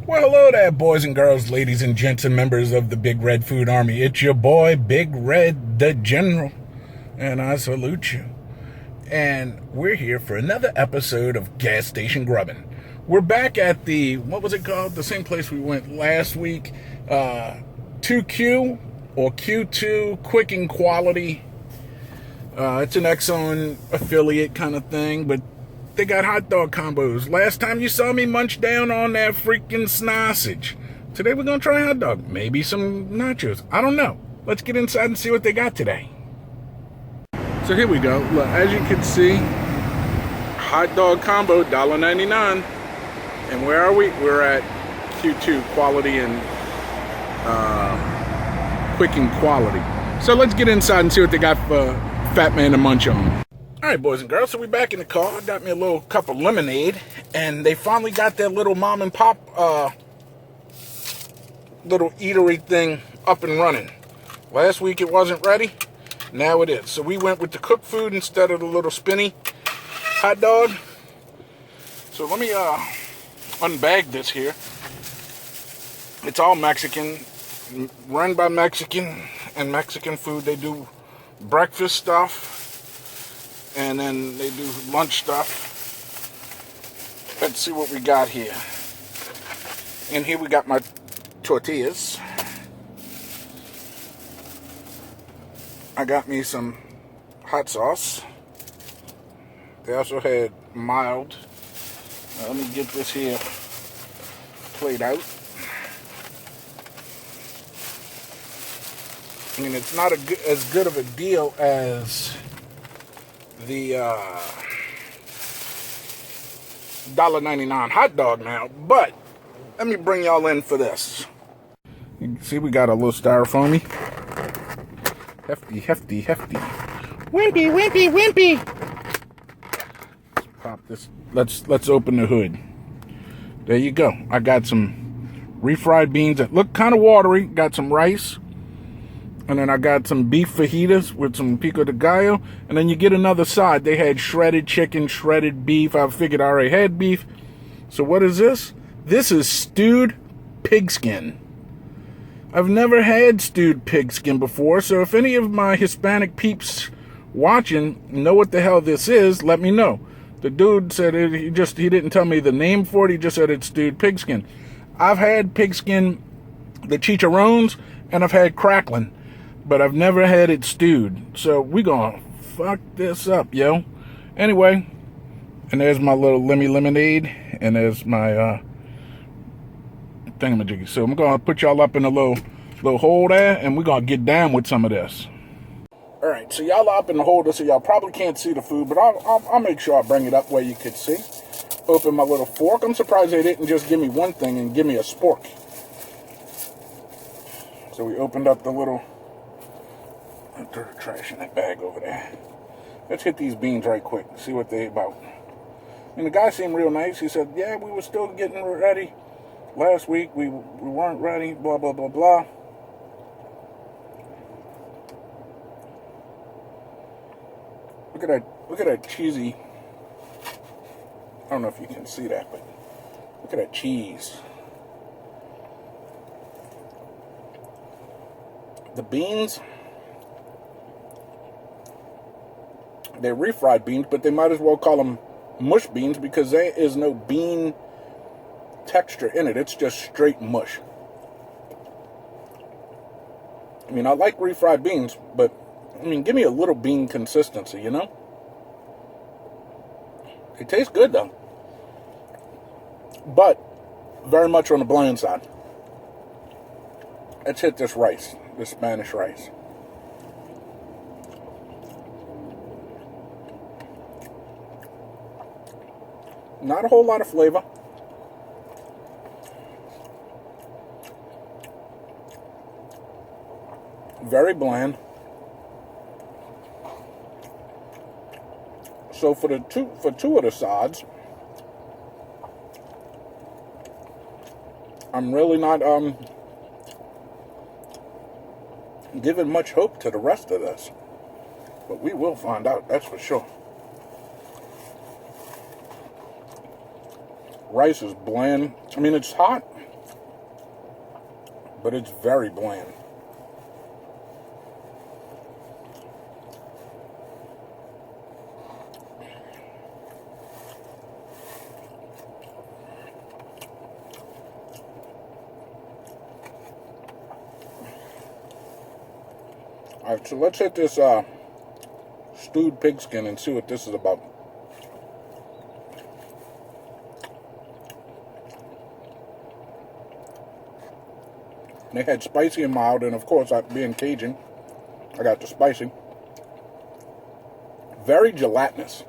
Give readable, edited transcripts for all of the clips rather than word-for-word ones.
Well, hello there, boys and girls, ladies and gents, and members of the Big Red Food Army. It's your boy, Big Red, the General, and I salute you. And we're here for another episode of Gas Station Grubbin. We're back at the, what was it called? The same place we went last week. 2Q, or Q2, Quick and Quality. It's an Exxon affiliate kind of thing, but they got hot dog combos. Last time you saw me munch down on that freaking sausage. Today we're going to try hot dog. Maybe some nachos. I don't know. Let's get inside and see what they got today. So here we go. Look, as you can see, hot dog combo, $1.99. And where are we? We're at Q2, Quality and Quick and Quality. So let's get inside and see what they got for Fat Man to munch on. Alright, boys and girls, so we're back in the car. I got me a little cup of lemonade, and they finally got their little mom and pop little eatery thing up and running. Last week it wasn't ready, now it is. So we went with the cooked food instead of the little spinny hot dog. So let me unbag this here. It's all Mexican, run by Mexican, and Mexican food. They do breakfast stuff, and then they do lunch stuff. Let's see what we got here. And here we got my tortillas. I got me some hot sauce. They also had mild. Now, let me get this here played out. I mean, it's not as good of a deal as the $1.99 hot dog now, but let me bring y'all in for this. You can see we got a little styrofoamy. Hefty. Wimpy. Let's pop this. Let's open the hood. There you go. I got some refried beans that look kind of watery. Got some rice. And then I got some beef fajitas with some pico de gallo. And then you get another side. They had shredded chicken, shredded beef. I figured I already had beef. So what is this? This is stewed pigskin. I've never had stewed pigskin before. So if any of my Hispanic peeps watching know what the hell this is, let me know. The dude said he didn't tell me the name for it. He just said it's stewed pigskin. I've had pigskin, the chicharrones, and I've had crackling. But I've never had it stewed. So we gonna fuck this up, yo. Anyway, and there's my little lemonade. And there's my thingamajiggy. So I'm gonna put y'all up in a little hole there. And we're gonna get down with some of this. Alright, so y'all are up in the holder, so y'all probably can't see the food. But I'll make sure I bring it up where you could see. Open my little fork. I'm surprised they didn't just give me one thing and give me a spork. So we opened up the little... Throw the trash in that bag over there. Let's hit these beans right quick. See what they about. And the guy seemed real nice. He said, yeah, we were still getting ready. Last week we weren't ready. Blah, blah, blah, blah. Look at that cheesy. I don't know if you can see that, but look at that cheese. The beans, they're refried beans, but they might as well call them mush beans because there is no bean texture in it. It's just straight mush. I mean, I like refried beans, but, I mean, give me a little bean consistency, you know? They taste good, though. But, very much on the bland side. Let's hit this rice, this Spanish rice. Not a whole lot of flavor. Very bland. So for two of the sides, I'm really not giving much hope to the rest of this. But we will find out, that's for sure. Rice is bland. I mean, it's hot, but it's very bland. Alright, so let's hit this stewed pigskin and see what this is about. They had spicy and mild, and of course, being Cajun, I got the spicy. Very gelatinous.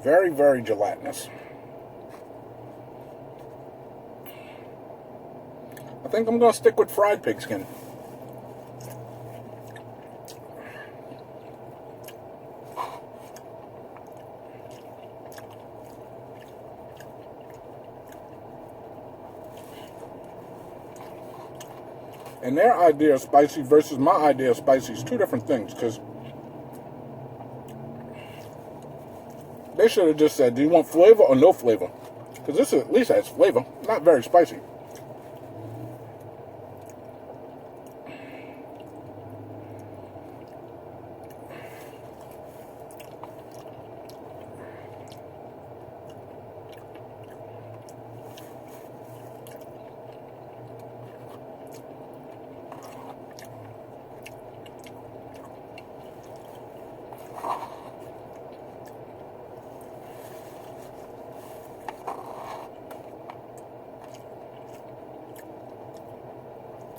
Very, very gelatinous. I think I'm going to stick with fried pigskin. And their idea of spicy versus my idea of spicy is two different things, because they should have just said, do you want flavor or no flavor? Because this at least has flavor, not very spicy.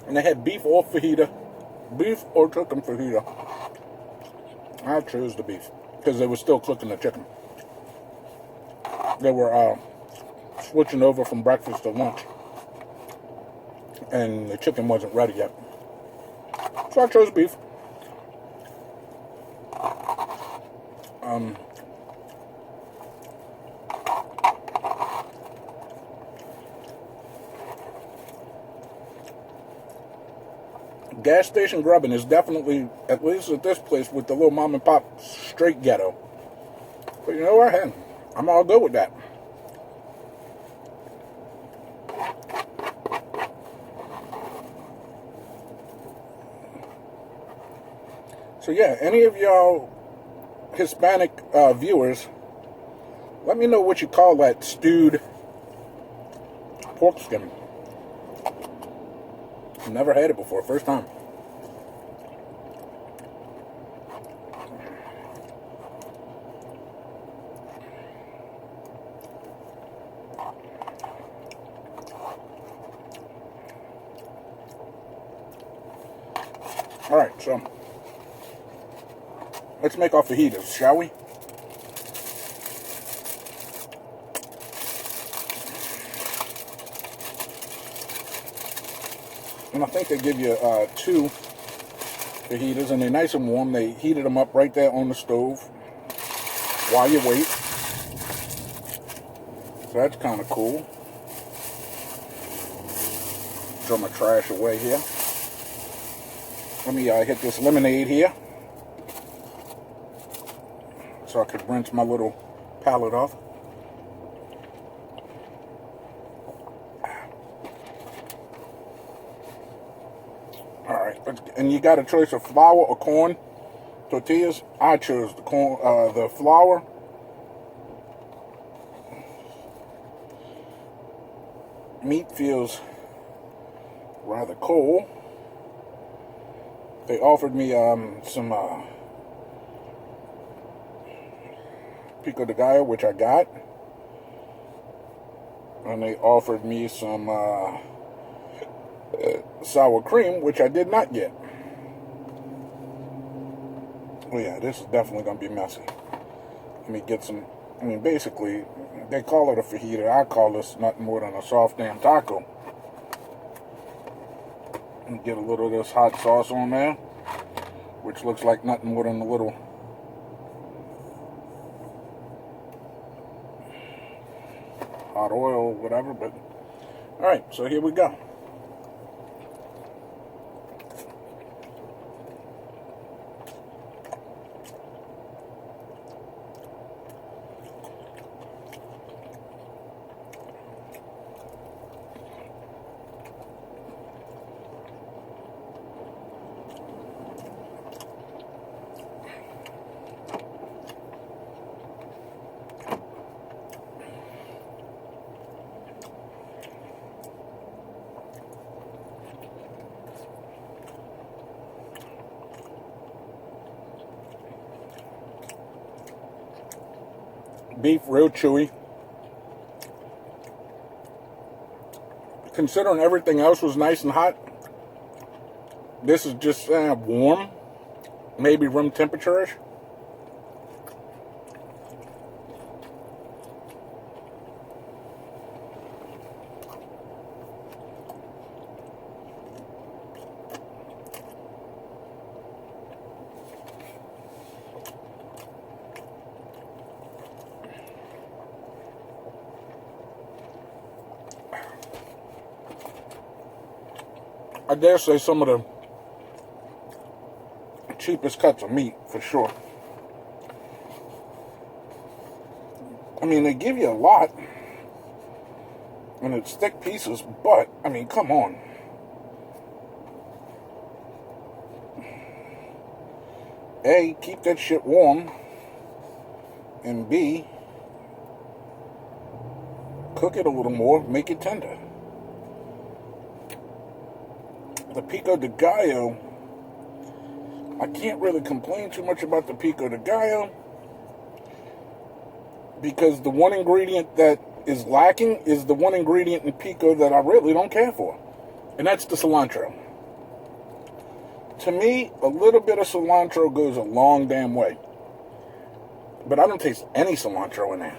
And they had beef or fajita. Beef or chicken fajita. I chose the beef because they were still cooking the chicken. They were switching over from breakfast to lunch, and the chicken wasn't ready yet. So I chose beef. Gas Station Grubbin is definitely, at least at this place, with the little mom and pop, straight ghetto. But you know what? Hey, I'm all good with that. So yeah, any of y'all Hispanic viewers, let me know what you call that stewed pork skin. Never had it before, first time. Alright, so let's make our fajitas, shall we? And I think they give you 2 fajitas, and they're nice and warm. They heated them up right there on the stove while you wait. So that's kind of cool. Throw my trash away here. Let me hit this lemonade here, so I could rinse my little palette off. Alright, and you got a choice of flour or corn tortillas. I chose the corn, the flour. Meat feels rather cold. They offered me some pico de gallo, which I got, and they offered me some sour cream, which I did not get. Oh yeah, this is definitely gonna be messy. Let me get some. I mean, basically, they call it a fajita. I call this nothing more than a soft damn taco. And get a little of this hot sauce on there, which looks like nothing more than a little hot oil or whatever. But all right, so here we go. Beef, real chewy. Considering everything else was nice and hot, this is just warm, maybe room temperature-ish. I dare say some of the cheapest cuts of meat, for sure. I mean, they give you a lot, and it's thick pieces, but, I mean, come on. A, keep that shit warm, and B, cook it a little more, make it tender. The pico de gallo, I can't really complain too much about the pico de gallo because the one ingredient that is lacking is the one ingredient in pico that I really don't care for, and that's the cilantro. To me, a little bit of cilantro goes a long damn way, but I don't taste any cilantro in there.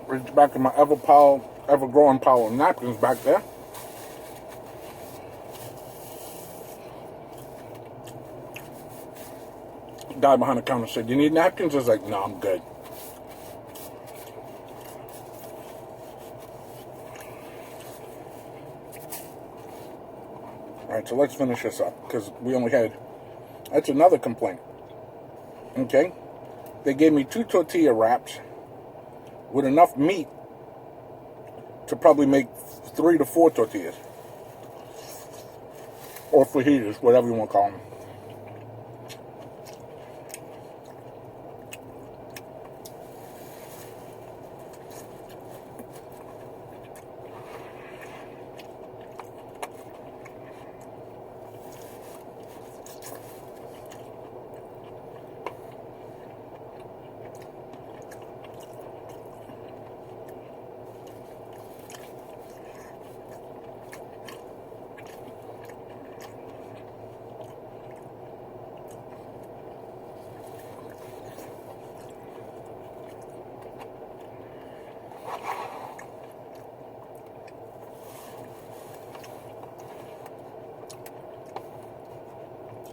Reach back in my ever-growing pile of napkins back there. Guy behind the counter said, "You need napkins?" I was like, "No, I'm good." Alright, so let's finish this up, because we only had... That's another complaint. Okay? They gave me 2 tortilla wraps with enough meat to probably make 3 to 4 tortillas. Or fajitas, whatever you want to call them.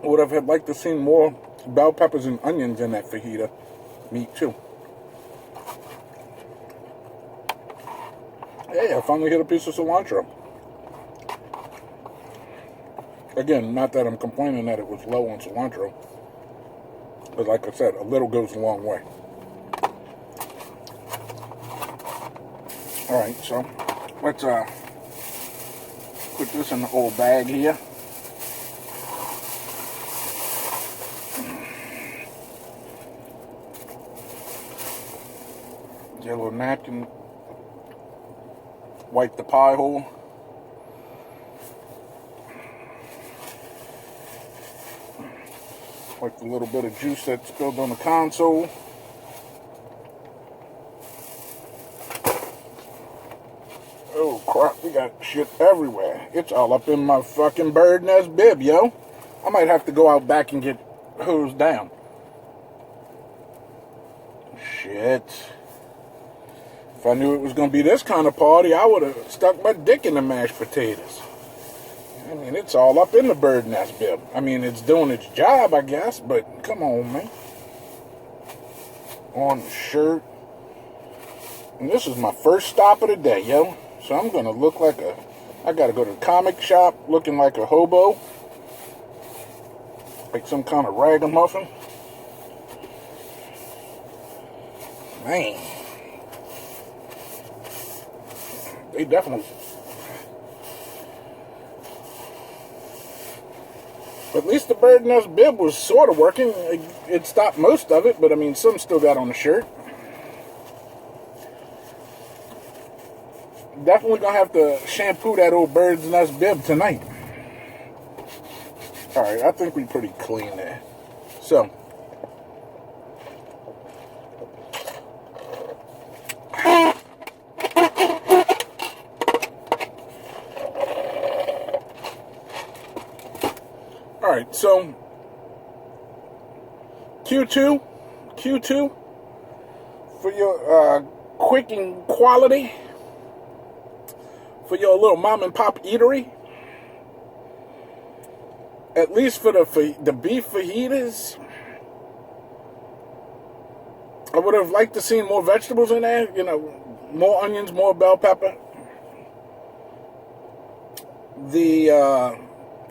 I would have liked to see more bell peppers and onions in that fajita meat too. Hey, I finally hit a piece of cilantro. Again, not that I'm complaining that it was low on cilantro, but like I said, a little goes a long way. Alright, so let's put this in the old bag here. Get a little napkin, wipe the pie hole. Wipe the little bit of juice that spilled on the console. Oh crap, we got shit everywhere. It's all up in my fucking bird nest bib, yo. I might have to go out back and get hosed down. Shit. If I knew it was going to be this kind of party, I would have stuck my dick in the mashed potatoes. I mean, it's all up in the bird nest bib. I mean, it's doing its job, I guess, but come on, man. On the shirt. And this is my first stop of the day, yo. So I'm going to look like I got to go to the comic shop looking like a hobo. Like some kind of ragamuffin. Man. They definitely... At least the bird nest bib was sort of working. It stopped most of it, but I mean, some still got on the shirt. Definitely gonna have to shampoo that old bird's nest bib tonight. Alright, I think we're pretty clean there. So. Alright, so Q2 for your quick and quality, for your little mom and pop eatery. At least for the beef fajitas, I would have liked to see more vegetables in there. You know, more onions, more bell pepper. The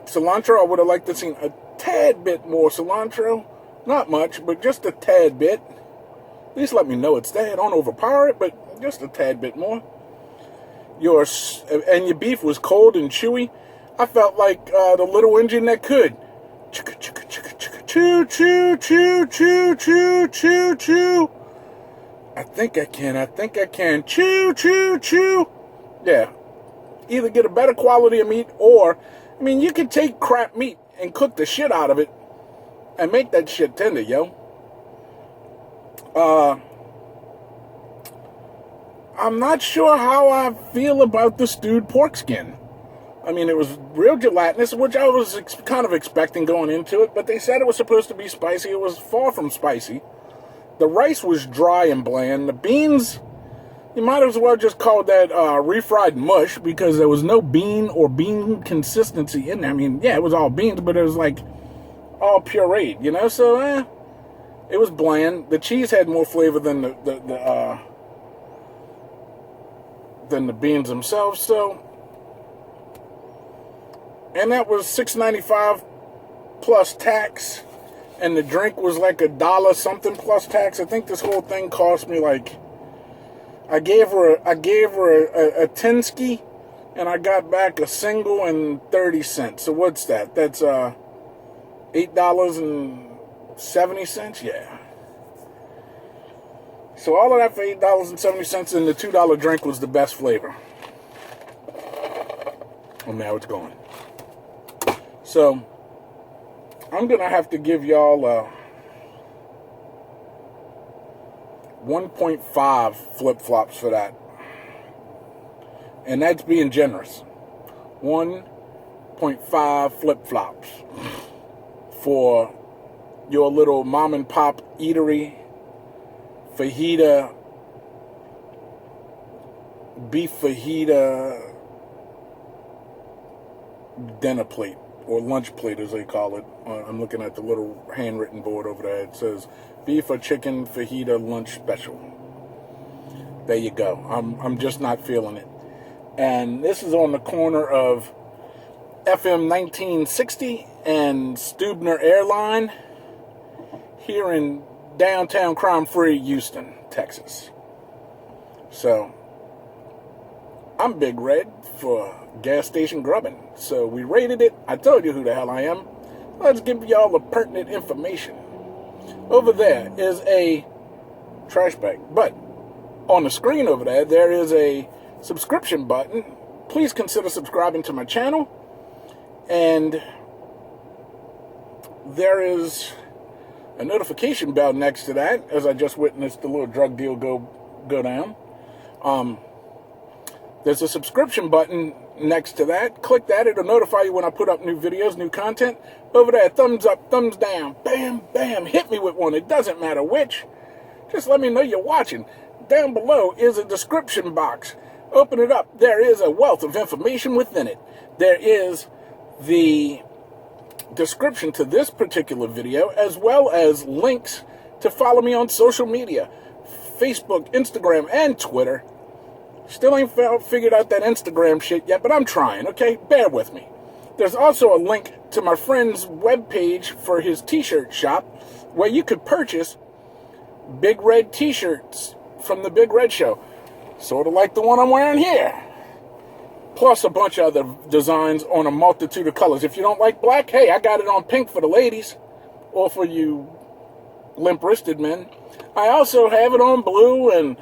cilantro, I would have liked to see a tad bit more cilantro. Not much, but just a tad bit. At least let me know it's there. Don't overpower it, but just a tad bit more. Your beef was cold and chewy. I felt like the little engine that could. Choo, choo, choo, choo, choo, choo, choo, choo. I think I can. Choo, choo, choo. Yeah. Either get a better quality of meat or, I mean, you can take crap meat and cook the shit out of it and make that shit tender, yo. I'm not sure how I feel about the stewed pork skin. I mean, it was real gelatinous, which I was kind of expecting going into it, but they said it was supposed to be spicy. It was far from spicy. The rice was dry and bland. The beans, you might as well just call that refried mush, because there was no bean or bean consistency in there. I mean, yeah, it was all beans, but it was like all pureed, you know? So, it was bland. The cheese had more flavor than the beans themselves, so... And that was $6.95 plus tax. And the drink was like $1 something plus tax. I think this whole thing cost me like... I gave her a 10-ski, and I got back a single and 30 cents. So what's that? That's $8.70? Yeah. So all of that for $8.70, and the $2 drink was the best flavor. Well, now it's gone. So, I'm going to have to give y'all 1.5 flip-flops for that. And that's being generous. 1.5 flip-flops for your little mom and pop eatery, fajita, beef fajita dinner plate. Or lunch plate, as they call it. I'm looking at the little handwritten board over there. It says, beef or chicken fajita lunch special. There you go. I'm just not feeling it. And this is on the corner of FM 1960 and Stubner Airline here in downtown crime-free Houston, Texas. So, I'm Big Red for Gas Station Grubbin. So we rated it. I told you who the hell I am. Let's give y'all the pertinent information. Over there is a trash bag. But on the screen over there, there is a subscription button. Please consider subscribing to my channel. And there is a notification bell next to that, as I just witnessed the little drug deal go down. There's a subscription button next to that. Click that. It'll notify you when I put up new videos, new content. Over there, thumbs up, thumbs down. Bam, bam. Hit me with one. It doesn't matter which. just let me know you're watching. Down below is a description box. Open it up. There is a wealth of information within it. There is the description to this particular video, as well as links to follow me on social media, Facebook, Instagram, and Twitter. Still ain't figured out that Instagram shit yet, but I'm trying, okay? Bear with me. There's also a link to my friend's webpage for his t-shirt shop, where you could purchase Big Red t-shirts from the Big Red Show. Sort of like the one I'm wearing here. Plus a bunch of other designs on a multitude of colors. If you don't like black, hey, I got it on pink for the ladies. Or for you limp-wristed men. I also have it on blue and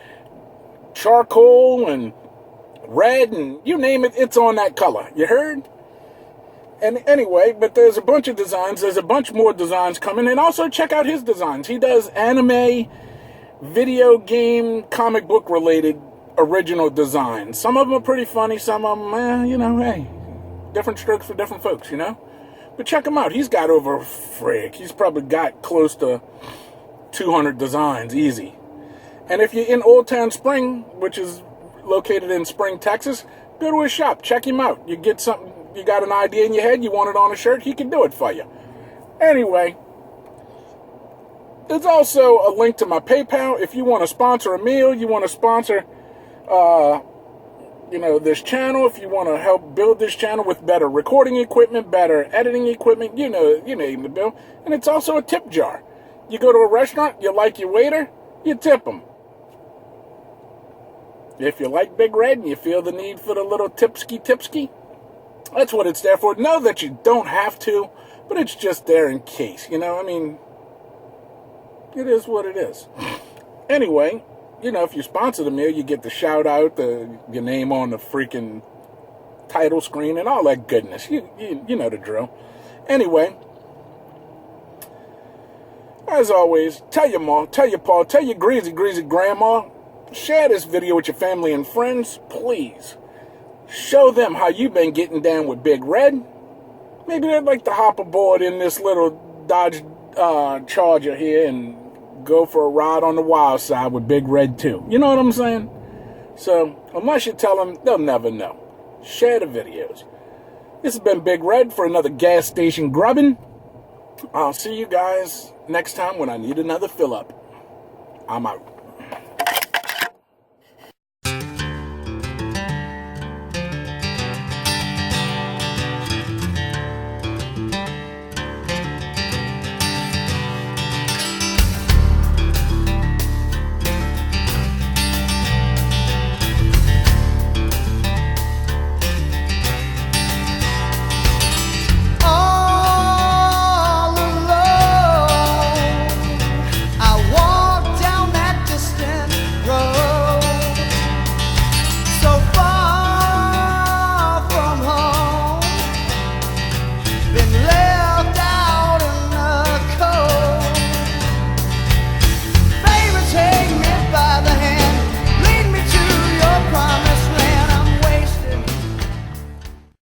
charcoal and red and you name it, it's on that color. You heard? And anyway, but there's a bunch of designs. There's a bunch more designs coming. And also check out his designs. He does anime, video game, comic book related original designs. Some of them are pretty funny. Some of them, you know, hey, different strokes for different folks, you know? But check him out. He's got over, he's probably got close to 200 designs, easy. And if you're in Old Town Spring, which is located in Spring, Texas, go to his shop. Check him out. You get something, you got an idea in your head, you want it on a shirt, he can do it for you. Anyway, there's also a link to my PayPal. If you want to sponsor a meal, you want to sponsor, you know, this channel, if you want to help build this channel with better recording equipment, better editing equipment, you know, you name the bill. And it's also a tip jar. You go to a restaurant, you like your waiter, you tip them. If you like Big Red and you feel the need for the little tipsky, that's what it's there for. Know that you don't have to, but it's just there in case, you know, I mean, it is what it is. Anyway, you know, if you sponsor the meal, you get the shout out, your name on the freaking title screen and all that goodness. You know the drill. Anyway, as always, tell your mom, tell your pa, tell your greasy grandma, share this video with your family and friends, please. Show them how you've been getting down with Big Red. Maybe they'd like to hop aboard in this little Dodge Charger here and go for a ride on the wild side with Big Red too. You know what I'm saying? So, unless you tell them, they'll never know. Share the videos. This has been Big Red for another Gas Station Grubbin. I'll see you guys next time when I need another fill-up. I'm out.